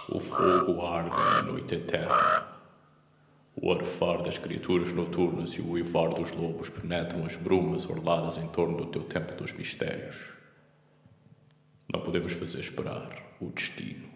O fogo arde na noite eterna. O arfar das criaturas noturnas e o uivar dos lobos penetram as brumas orladas em torno do teu templo dos mistérios. Não podemos fazer esperar o destino.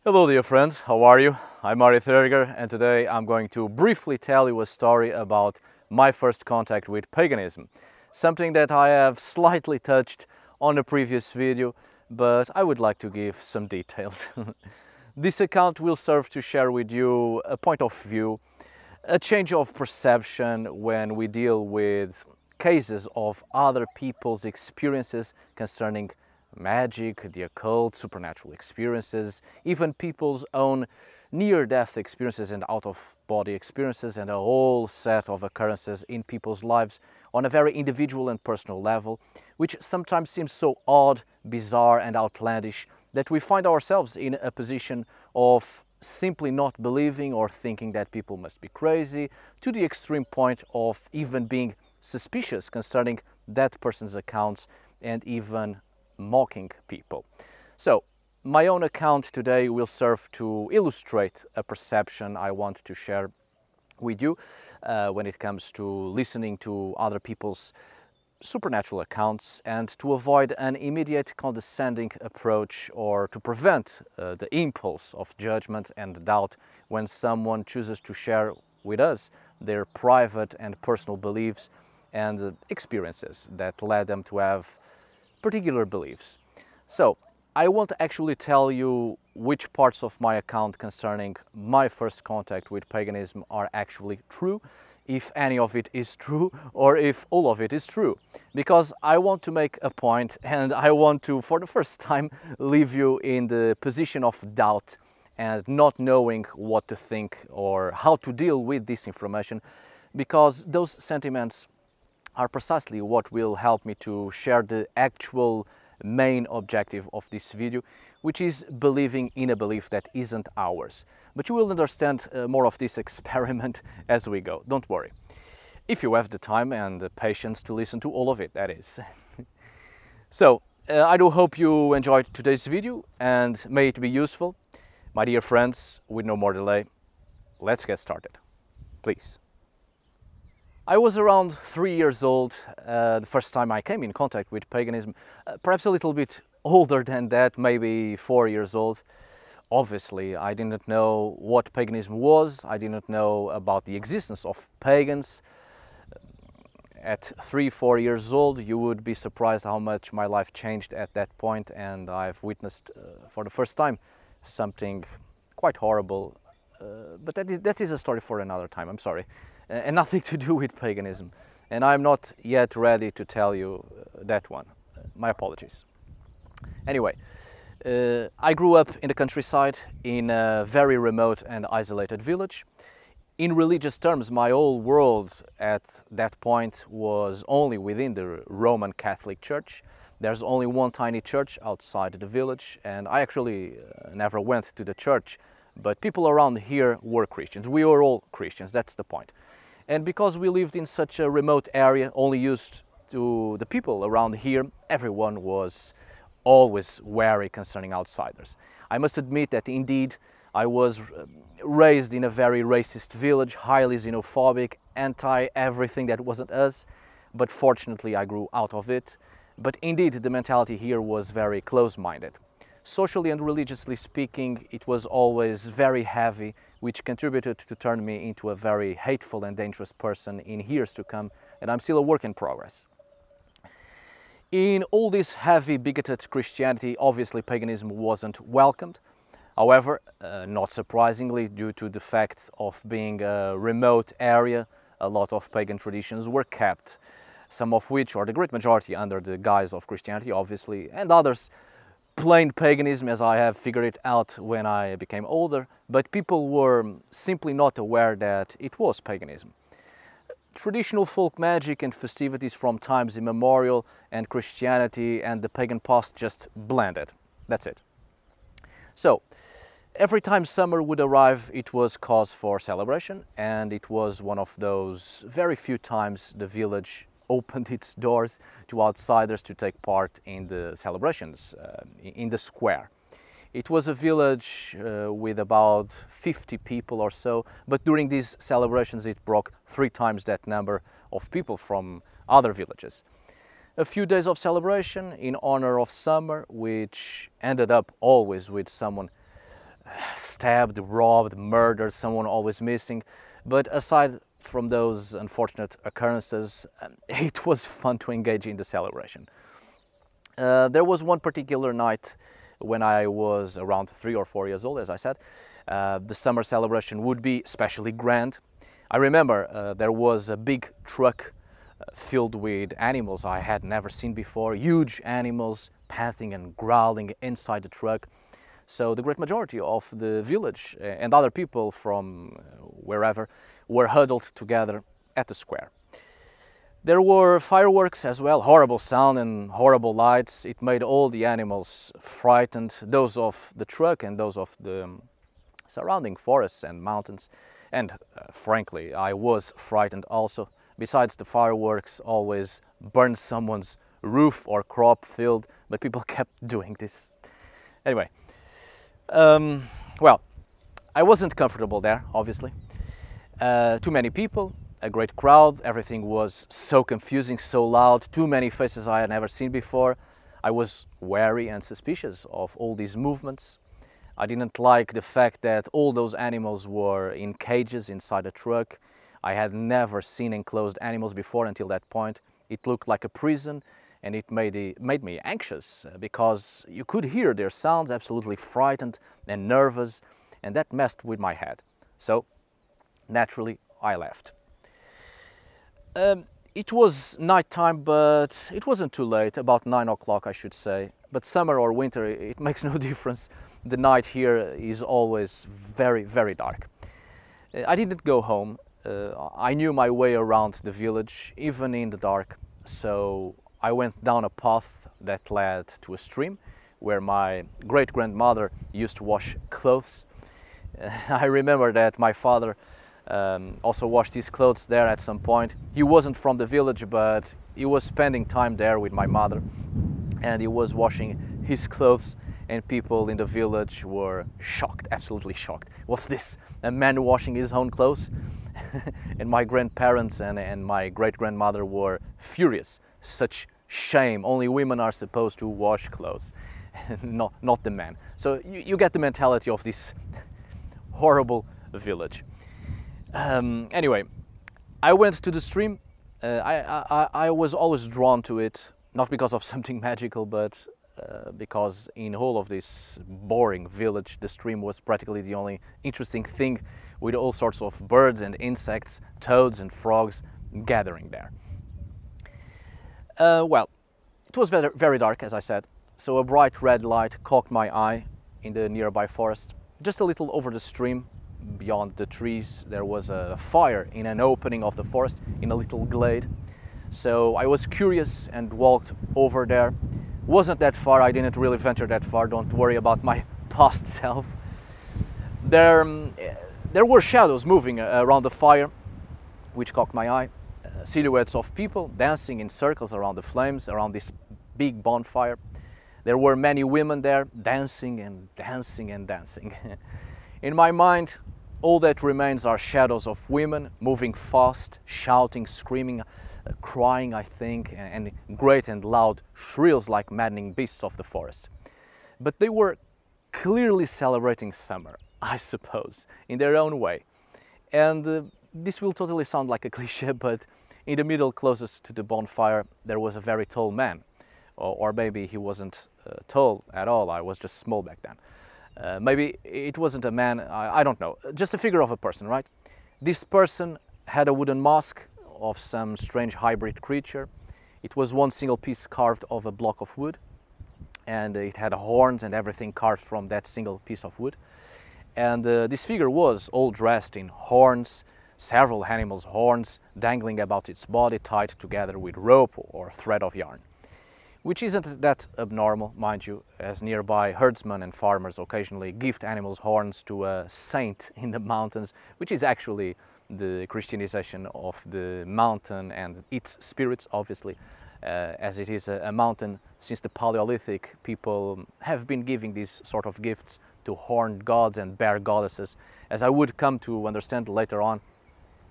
Hello dear friends, how are you? I'm Arith Härger, and today I'm going to briefly tell you a story about my first contact with paganism. Something that I have slightly touched on a previous video, but I would like to give some details. This account will serve to share with you a point of view, a change of perception when we deal with cases of other people's experiences concerning magic, the occult, supernatural experiences, even people's own near-death experiences and out-of-body experiences, and a whole set of occurrences in people's lives on a very individual and personal level, which sometimes seems so odd, bizarre and outlandish that we find ourselves in a position of simply not believing or thinking that people must be crazy, to the extreme point of even being suspicious concerning that person's accounts and even mocking people. So, my own account today will serve to illustrate a perception I want to share with you when it comes to listening to other people's supernatural accounts, and to avoid an immediate condescending approach or to prevent the impulse of judgment and doubt when someone chooses to share with us their private and personal beliefs and experiences that led them to have particular beliefs. So, I won't actually tell you which parts of my account concerning my first contact with paganism are actually true, if any of it is true, or if all of it is true, because I want to make a point and I want to, for the first time, leave you in the position of doubt and not knowing what to think or how to deal with this information, because those sentiments are precisely what will help me to share the actual main objective of this video, which is believing in a belief that isn't ours. But you will understand more of this experiment as we go, don't worry. If you have the time and the patience to listen to all of it, that is. So, I do hope you enjoyed today's video and may it be useful. My dear friends, with no more delay, let's get started, please. I was around 3 years old the first time I came in contact with paganism, perhaps a little bit older than that, maybe 4 years old. Obviously, I didn't know what paganism was, I didn't know about the existence of pagans. At 3-4 years old, you would be surprised how much my life changed at that point, and I've witnessed for the first time something quite horrible, but that is a story for another time, I'm sorry. And nothing to do with paganism. And I'm not yet ready to tell you that one. My apologies. Anyway, I grew up in the countryside in a very remote and isolated village. In religious terms, my whole world at that point was only within the Roman Catholic Church. There's only one tiny church outside the village, and I actually never went to the church, but people around here were Christians. We were all Christians, that's the point. And because we lived in such a remote area, only used to the people around here, everyone was always wary concerning outsiders. I must admit that indeed I was raised in a very racist village, highly xenophobic, anti-everything that wasn't us, but fortunately I grew out of it. But indeed the mentality here was very close-minded. Socially and religiously speaking, it was always very heavy, which contributed to turn me into a very hateful and dangerous person in years to come, and I'm still a work in progress. In all this heavy, bigoted Christianity, obviously paganism wasn't welcomed. However, not surprisingly, due to the fact of being a remote area, a lot of pagan traditions were kept, some of which, or the great majority, under the guise of Christianity, obviously, and others plain paganism, as I have figured it out when I became older, but people were simply not aware that it was paganism. Traditional folk magic and festivities from times immemorial and Christianity and the pagan past just blended. That's it. So, every time summer would arrive, it was cause for celebration, and it was one of those very few times the village opened its doors to outsiders to take part in the celebrations in the square. It was a village with about 50 people or so, but during these celebrations it brought 3 times that number of people from other villages. A few days of celebration in honor of summer, which ended up always with someone stabbed, robbed, murdered, someone always missing. But aside from those unfortunate occurrences, it was fun to engage in the celebration. There was one particular night when I was around 3 or 4 years old, as I said. The summer celebration would be especially grand. I remember there was a big truck filled with animals I had never seen before, huge animals panting and growling inside the truck. So the great majority of the village and other people from wherever were huddled together at the square. There were fireworks as well, horrible sound and horrible lights. It made all the animals frightened, those of the truck and those of the surrounding forests and mountains. And frankly, I was frightened also. Besides, the fireworks always burned someone's roof or crop field, but people kept doing this. Anyway, well, I wasn't comfortable there, obviously. Too many people, a great crowd, everything was so confusing, so loud, too many faces I had never seen before. I was wary and suspicious of all these movements. I didn't like the fact that all those animals were in cages inside a truck. I had never seen enclosed animals before until that point. It looked like a prison, and it made me anxious because you could hear their sounds, absolutely frightened and nervous, and that messed with my head. So, naturally, I left. It was nighttime, but it wasn't too late, about 9 o'clock I should say. But summer or winter, it makes no difference. The night here is always very, very dark. I didn't go home. I knew my way around the village, even in the dark. So I went down a path that led to a stream where my great-grandmother used to wash clothes. I remember that my father also washed his clothes there at some point. He wasn't from the village, but he was spending time there with my mother, and he was washing his clothes, and people in the village were shocked, absolutely shocked. What's this? A man washing his own clothes? And my grandparents and my great-grandmother were furious. Such shame, only women are supposed to wash clothes, not the men. So you get the mentality of this horrible village. Anyway, I went to the stream. I was always drawn to it, not because of something magical, but because in all of this boring village, the stream was practically the only interesting thing, with all sorts of birds and insects, toads and frogs gathering there. Well, it was very, very dark, as I said, so a bright red light caught my eye in the nearby forest. Just a little over the stream, beyond the trees, there was a fire in an opening of the forest in a little glade. So I was curious and walked over there. Wasn't that far, I didn't really venture that far, don't worry about my past self. There were shadows moving around the fire, which caught my eye. Silhouettes of people dancing in circles around the flames, around this big bonfire. There were many women there, dancing and dancing and dancing. In my mind, all that remains are shadows of women moving fast, shouting, screaming, crying, I think, and great and loud shrills like maddening beasts of the forest. But they were clearly celebrating summer, I suppose, in their own way. And this will totally sound like a cliché, but in the middle closest to the bonfire there was a very tall man. Or maybe he wasn't tall at all, I was just small back then. Maybe it wasn't a man, I don't know, just a figure of a person, right? This person had a wooden mask of some strange hybrid creature. It was one single piece carved of a block of wood, and it had horns and everything carved from that single piece of wood. And this figure was all dressed in horns, several animals' horns dangling about its body, tied together with rope or thread of yarn. Which isn't that abnormal, mind you, as nearby herdsmen and farmers occasionally gift animals' horns to a saint in the mountains, which is actually the Christianization of the mountain and its spirits, obviously, as it is a mountain. Since the Paleolithic, people have been giving these sort of gifts to horned gods and bear goddesses, as I would come to understand later on,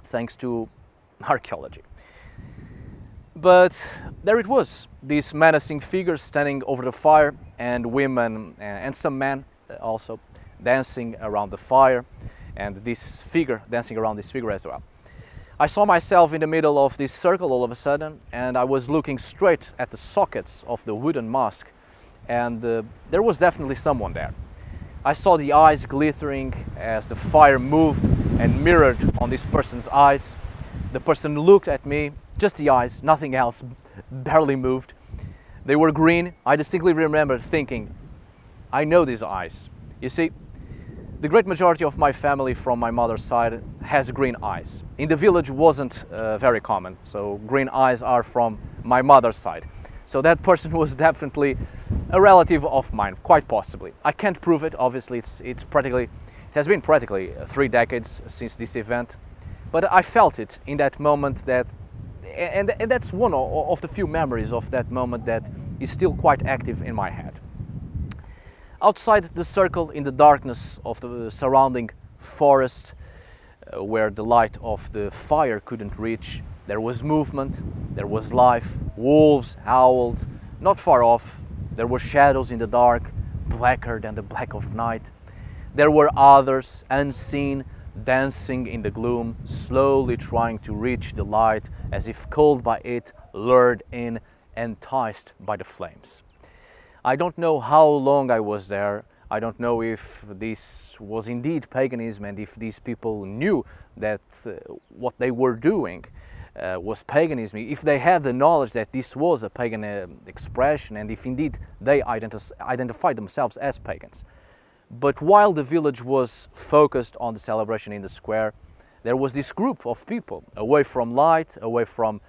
thanks to archaeology. But there it was, this menacing figure standing over the fire, and women and some men also dancing around the fire, and this figure dancing around this figure as well. I saw myself in the middle of this circle all of a sudden, and I was looking straight at the sockets of the wooden mask, and there was definitely someone there. I saw the eyes glittering as the fire moved and mirrored on this person's eyes. The person looked at me, just the eyes, nothing else, barely moved. They were green. I distinctly remember thinking, I know these eyes. You see, the great majority of my family from my mother's side has green eyes. In the village wasn't very common, so green eyes are from my mother's side. So that person was definitely a relative of mine, quite possibly. I can't prove it, obviously, it has been practically 3 decades since this event, but I felt it in that moment and that's one of the few memories of that moment that is still quite active in my head. Outside the circle, in the darkness of the surrounding forest, where the light of the fire couldn't reach, there was movement, there was life. Wolves howled, not far off. There were shadows in the dark, blacker than the black of night. There were others, unseen, dancing in the gloom, slowly trying to reach the light, as if called by it, lured in, enticed by the flames. I don't know how long I was there. I don't know if this was indeed paganism and if these people knew that what they were doing was paganism, if they had the knowledge that this was a pagan expression, and if indeed they identified themselves as pagans. But while the village was focused on the celebration in the square, there was this group of people away from light, away from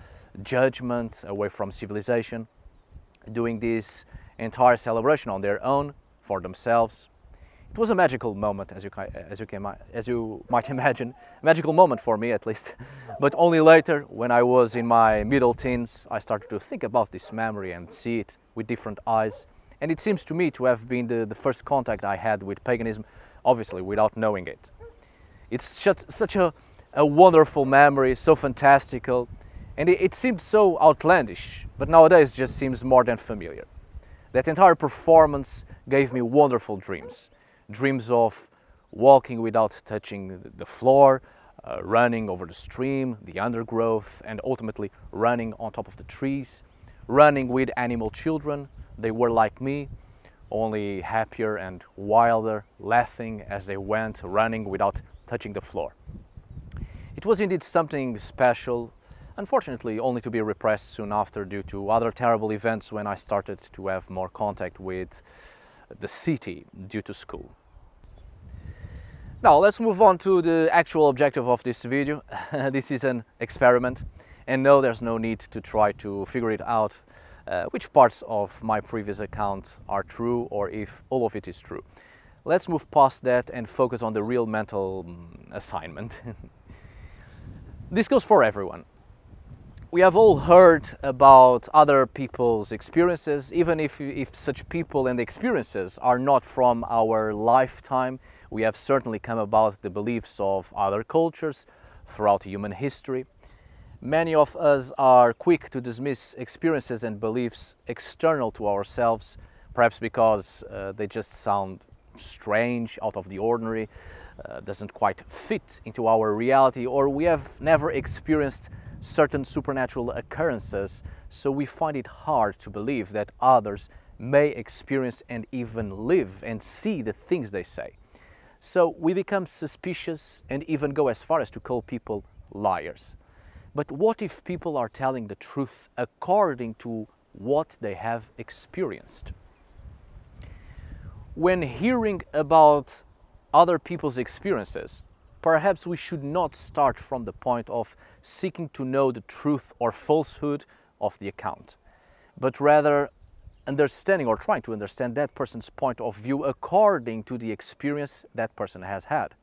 judgment, away from civilization, doing this entire celebration on their own, for themselves. It was a magical moment, as you might imagine, a magical moment for me at least. But only later, when I was in my middle teens, I started to think about this memory and see it with different eyes. And it seems to me to have been the first contact I had with paganism, obviously without knowing it. It's such a wonderful memory, so fantastical, and it seemed so outlandish, but nowadays just seems more than familiar. That entire performance gave me wonderful dreams. Dreams of walking without touching the floor, running over the stream, the undergrowth, and ultimately running on top of the trees, running with animal children. They were like me, only happier and wilder, laughing as they went, running without touching the floor. It was indeed something special, unfortunately only to be repressed soon after due to other terrible events when I started to have more contact with the city due to school. Now let's move on to the actual objective of this video. This is an experiment, and no, there's no need to try to figure it out which parts of my previous account are true or if all of it is true. Let's move past that and focus on the real mental assignment. This goes for everyone. We have all heard about other people's experiences, even if such people and experiences are not from our lifetime. We have certainly come about the beliefs of other cultures throughout human history. Many of us are quick to dismiss experiences and beliefs external to ourselves, perhaps because they just sound strange, out of the ordinary, doesn't quite fit into our reality, or we have never experienced certain supernatural occurrences, so we find it hard to believe that others may experience and even live and see the things they say. So we become suspicious and even go as far as to call people liars. But what if people are telling the truth according to what they have experienced? When hearing about other people's experiences, perhaps we should not start from the point of seeking to know the truth or falsehood of the account, but rather understanding or trying to understand that person's point of view according to the experience that person has had.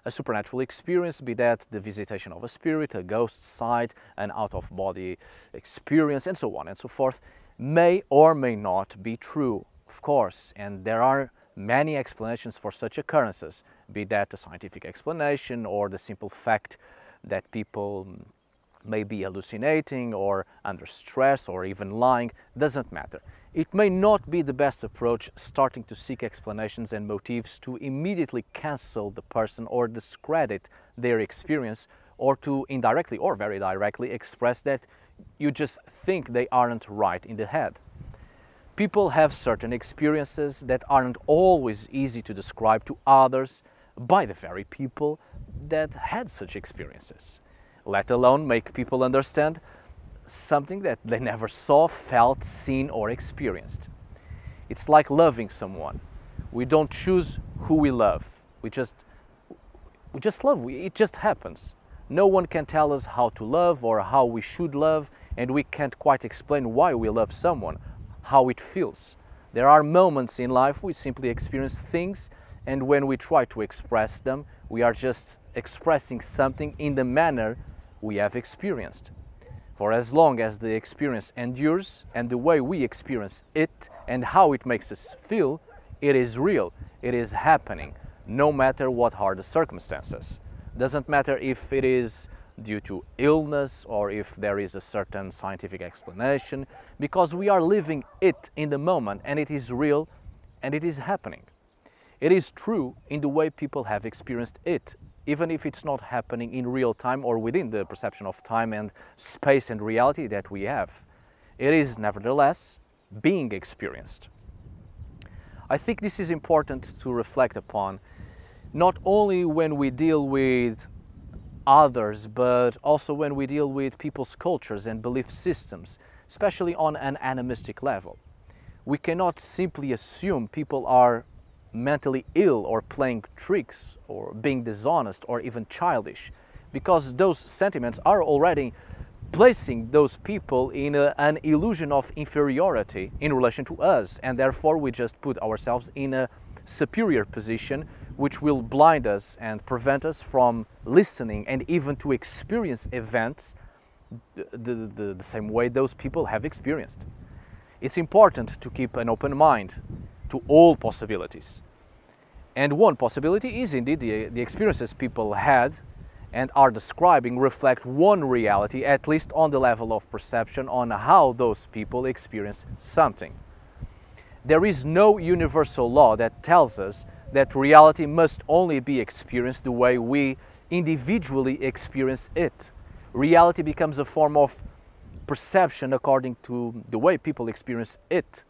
A supernatural experience, be that the visitation of a spirit, a ghost sight, an out-of-body experience, and so on and so forth, may or may not be true, of course, and there are many explanations for such occurrences, be that a scientific explanation or the simple fact that people may be hallucinating or under stress or even lying, doesn't matter. It may not be the best approach starting to seek explanations and motives to immediately cancel the person or discredit their experience, or to indirectly or very directly express that you just think they aren't right in the head. People have certain experiences that aren't always easy to describe to others by the very people that had such experiences, let alone make people understand something that they never saw, felt, seen, or experienced. It's like loving someone. We don't choose who we love. We just love. It just happens. No one can tell us how to love or how we should love, and we can't quite explain why we love someone, how it feels. There are moments in life we simply experience things, and when we try to express them, we are just expressing something in the manner we have experienced. For as long as the experience endures and the way we experience it and how it makes us feel, it is real, it is happening, no matter what are the circumstances. Doesn't matter if it is due to illness or if there is a certain scientific explanation, because we are living it in the moment and it is real and it is happening. It is true in the way people have experienced it, even if it's not happening in real time or within the perception of time and space and reality that we have. It is nevertheless being experienced. I think this is important to reflect upon, not only when we deal with others, but also when we deal with people's cultures and belief systems, especially on an animistic level. We cannot simply assume people are mentally ill or playing tricks or being dishonest or even childish, because those sentiments are already placing those people in an illusion of inferiority in relation to us, and therefore we just put ourselves in a superior position which will blind us and prevent us from listening and even to experience events the same way those people have experienced. It's important to keep an open mind to all possibilities. And one possibility is indeed the experiences people had and are describing reflect one reality, at least on the level of perception, on how those people experience something. There is no universal law that tells us that reality must only be experienced the way we individually experience it. Reality becomes a form of perception according to the way people experience it.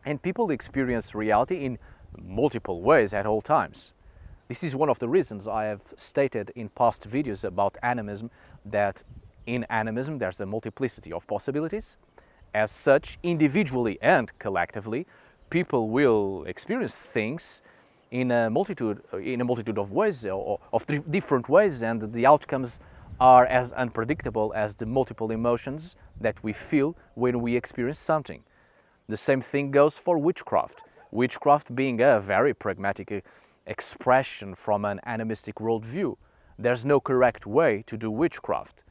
And people experience reality in multiple ways at all times. This is one of the reasons I have stated in past videos about animism that in animism there's a multiplicity of possibilities. As such, individually and collectively, people will experience things in a multitude of ways, or of different ways, and the outcomes are as unpredictable as the multiple emotions that we feel when we experience something. The same thing goes for witchcraft. Witchcraft being a very pragmatic expression from an animistic worldview. There's no correct way to do witchcraft.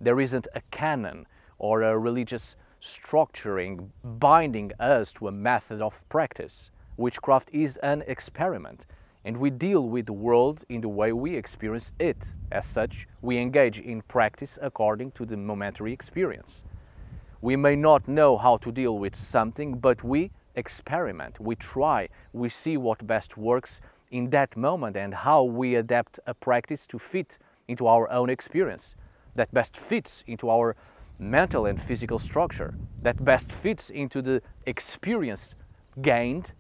There isn't a canon or a religious structuring binding us to a method of practice. Witchcraft is an experiment, and we deal with the world in the way we experience it. As such, we engage in practice according to the momentary experience. We may not know how to deal with something, but we experiment, we try, we see what best works in that moment and how we adapt a practice to fit into our own experience, that best fits into our mental and physical structure, that best fits into the experience gained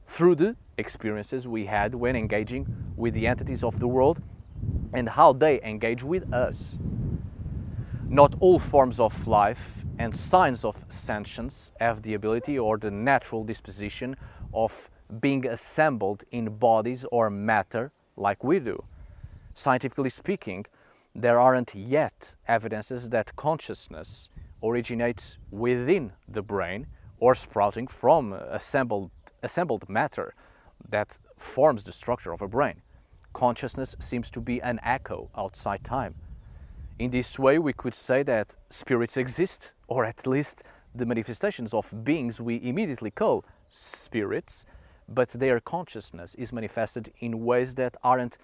through the experiences we had when engaging with the entities of the world and how they engage with us. Not all forms of life and signs of sentience have the ability or the natural disposition of being assembled in bodies or matter like we do. Scientifically speaking, there aren't yet evidences that consciousness originates within the brain or sprouting from assembled matter that forms the structure of a brain. Consciousness seems to be an echo outside time. In this way, we could say that spirits exist, or at least the manifestations of beings we immediately call spirits, but their consciousness is manifested in ways that aren't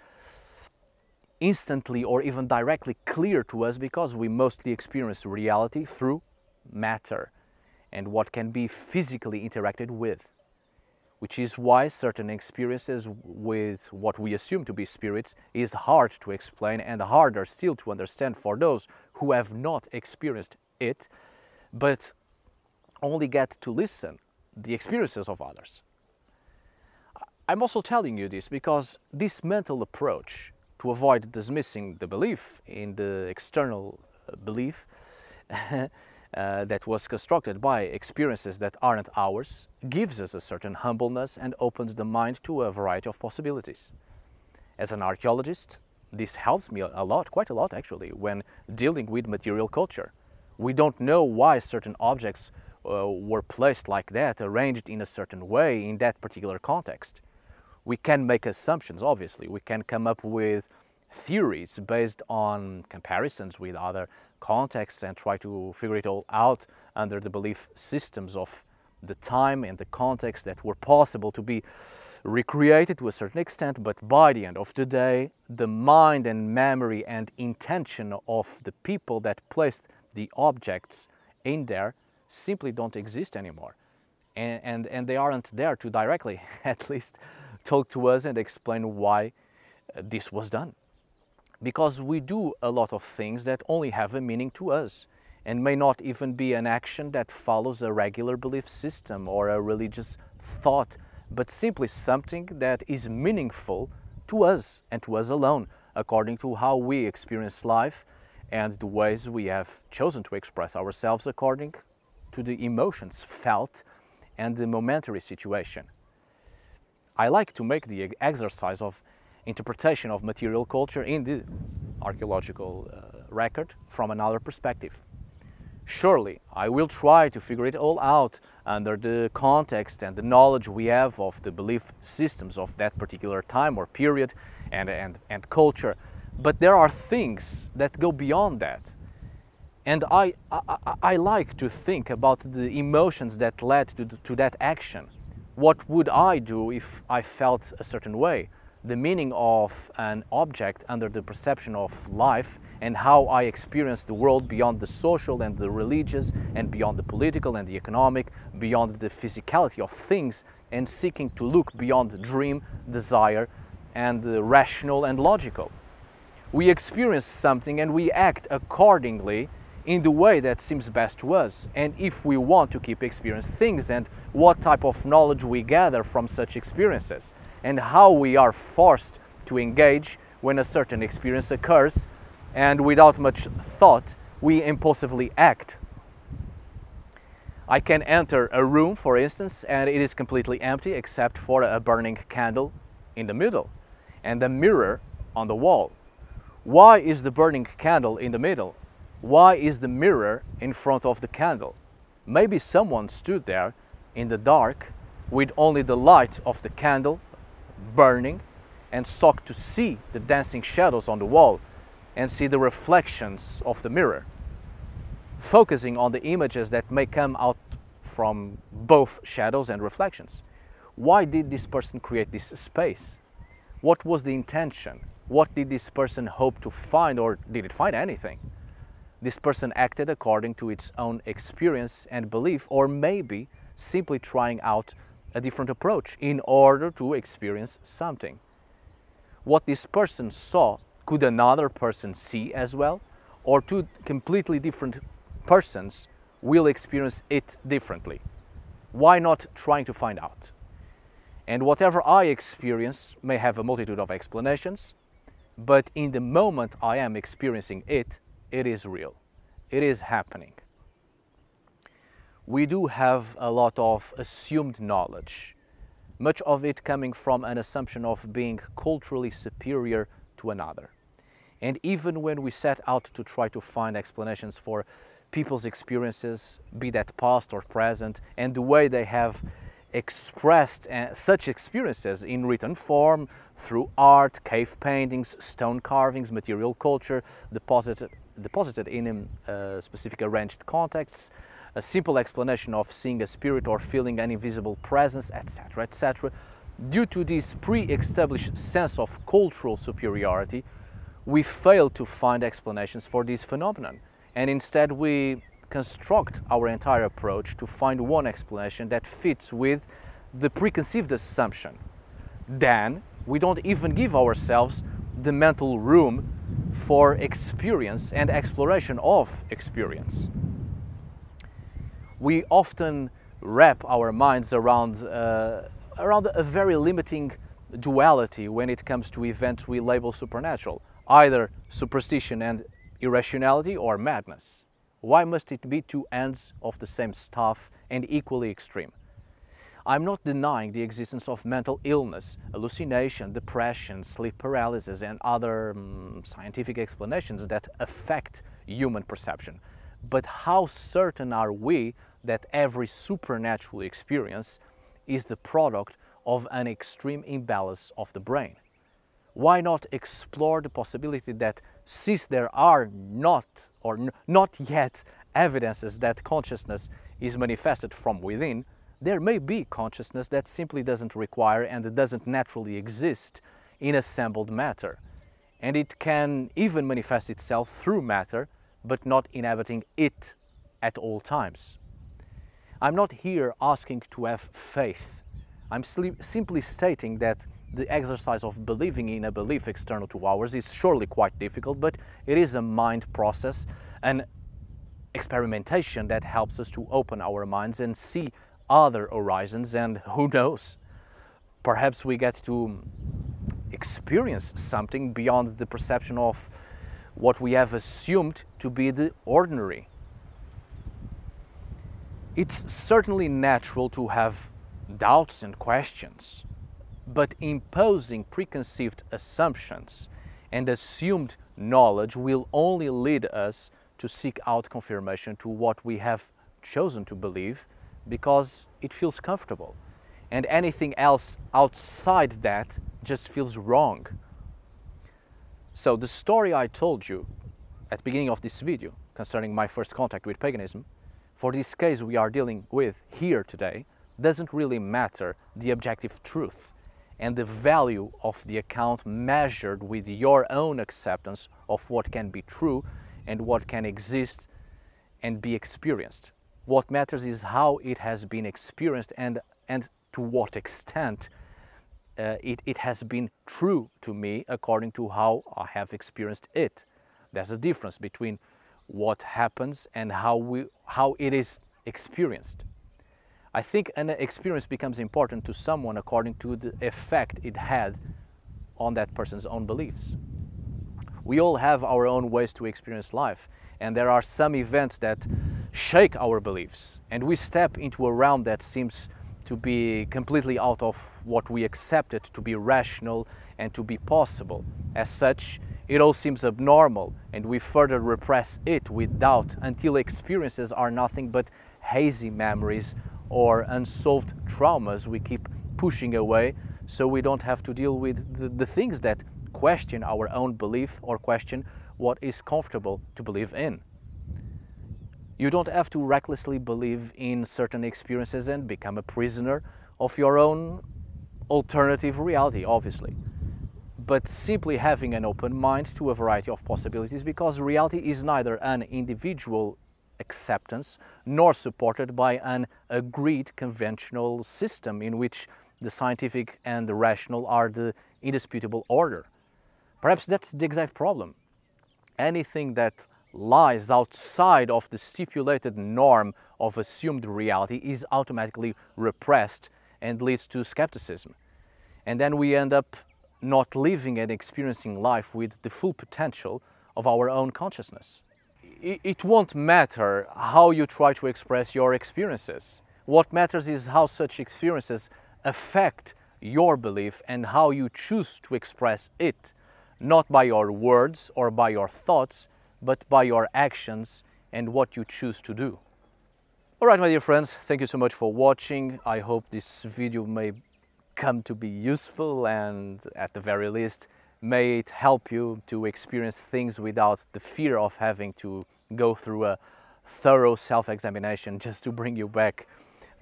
instantly or even directly clear to us because we mostly experience reality through matter and what can be physically interacted with. Which is why certain experiences with what we assume to be spirits is hard to explain and harder still to understand for those who have not experienced it, but only get to listen the experiences of others. I'm also telling you this because this mental approach to avoid dismissing the belief in the external belief that was constructed by experiences that aren't ours, gives us a certain humbleness and opens the mind to a variety of possibilities. As an archaeologist, this helps me a lot, quite a lot actually, when dealing with material culture. We don't know why certain objects were placed like that, arranged in a certain way in that particular context. We can make assumptions, obviously. We can come up with theories based on comparisons with other contexts and try to figure it all out under the belief systems of the time and the context that were possible to be recreated to a certain extent, but by the end of the day, the mind and memory and intention of the people that placed the objects in there simply don't exist anymore. And they aren't there to directly, at least, talk to us and explain why this was done. Because we do a lot of things that only have a meaning to us and may not even be an action that follows a regular belief system or a religious thought, but simply something that is meaningful to us and to us alone, according to how we experience life and the ways we have chosen to express ourselves according to the emotions felt and the momentary situation. I like to make the exercise of interpretation of material culture in the archaeological record from another perspective. Surely, I will try to figure it all out under the context and the knowledge we have of the belief systems of that particular time or period and culture. But there are things that go beyond that. And I like to think about the emotions that led to that action. What would I do if I felt a certain way? The meaning of an object under the perception of life and how I experience the world beyond the social and the religious and beyond the political and the economic, beyond the physicality of things and seeking to look beyond dream, desire and the rational and logical. We experience something and we act accordingly in the way that seems best to us, and if we want to keep experiencing things and what type of knowledge we gather from such experiences and how we are forced to engage when a certain experience occurs and without much thought we impulsively act. I can enter a room, for instance, and it is completely empty except for a burning candle in the middle and a mirror on the wall. Why is the burning candle in the middle? Why is the mirror in front of the candle? Maybe someone stood there in the dark with only the light of the candle burning and sought to see the dancing shadows on the wall and see the reflections of the mirror, focusing on the images that may come out from both shadows and reflections. Why did this person create this space? What was the intention? What did this person hope to find, or did it find anything? This person acted according to its own experience and belief, or maybe simply trying out a different approach in order to experience something. What this person saw, could another person see as well? Or two completely different persons will experience it differently? Why not trying to find out? And whatever I experience may have a multitude of explanations, but in the moment I am experiencing it, it is real. It is happening. We do have a lot of assumed knowledge, much of it coming from an assumption of being culturally superior to another. And even when we set out to try to find explanations for people's experiences, be that past or present, and the way they have expressed such experiences in written form, through art, cave paintings, stone carvings, material culture, deposited in specific arranged contexts, a simple explanation of seeing a spirit or feeling an invisible presence, etc., etc. Due to this pre-established sense of cultural superiority, we fail to find explanations for this phenomenon, and instead we construct our entire approach to find one explanation that fits with the preconceived assumption. Then we don't even give ourselves the mental room for experience and exploration of experience. We often wrap our minds around a very limiting duality when it comes to events we label supernatural, either superstition and irrationality or madness. Why must it be two ends of the same stuff and equally extreme? I'm not denying the existence of mental illness, hallucination, depression, sleep paralysis and other scientific explanations that affect human perception. But how certain are we that every supernatural experience is the product of an extreme imbalance of the brain? Why not explore the possibility that since there are not yet evidences that consciousness is manifested from within, there may be consciousness that simply doesn't require and doesn't naturally exist in assembled matter. And it can even manifest itself through matter, but not inhabiting it at all times. I'm not here asking to have faith. I'm simply stating that the exercise of believing in a belief external to ours is surely quite difficult, but it is a mind process, an experimentation that helps us to open our minds and see other horizons, and who knows, perhaps we get to experience something beyond the perception of what we have assumed to be the ordinary. It's certainly natural to have doubts and questions, but imposing preconceived assumptions and assumed knowledge will only lead us to seek out confirmation to what we have chosen to believe because it feels comfortable, and anything else outside that just feels wrong. So the story I told you at the beginning of this video concerning my first contact with paganism, for this case we are dealing with here today, doesn't really matter the objective truth and the value of the account measured with your own acceptance of what can be true and what can exist and be experienced. What matters is how it has been experienced and to what extent it has been true to me according to how I have experienced it. There's a difference between what happens and how it is experienced. I think an experience becomes important to someone according to the effect it had on that person's own beliefs. We all have our own ways to experience life, and there are some events that shake our beliefs, and we step into a realm that seems to be completely out of what we accepted to be rational and to be possible. As such, it all seems abnormal, and we further repress it with doubt until experiences are nothing but hazy memories or unsolved traumas we keep pushing away, so we don't have to deal with the things that question our own belief or question what is comfortable to believe in. You don't have to recklessly believe in certain experiences and become a prisoner of your own alternative reality, obviously, but simply having an open mind to a variety of possibilities, because reality is neither an individual acceptance nor supported by an agreed conventional system in which the scientific and the rational are the indisputable order. Perhaps that's the exact problem. Anything that lies outside of the stipulated norm of assumed reality is automatically repressed and leads to skepticism. And then we end up not living and experiencing life with the full potential of our own consciousness. It won't matter how you try to express your experiences. What matters is how such experiences affect your belief and how you choose to express it, not by your words or by your thoughts, but by your actions and what you choose to do. Alright, my dear friends, thank you so much for watching. I hope this video may come to be useful, and at the very least may it help you to experience things without the fear of having to go through a thorough self-examination just to bring you back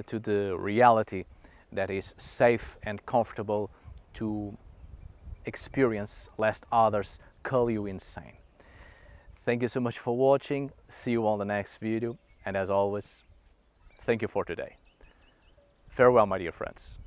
to the reality that is safe and comfortable to experience, lest others call you insane. Thank you so much for watching. See you on the next video, and as always, thank you for today. Farewell, my dear friends.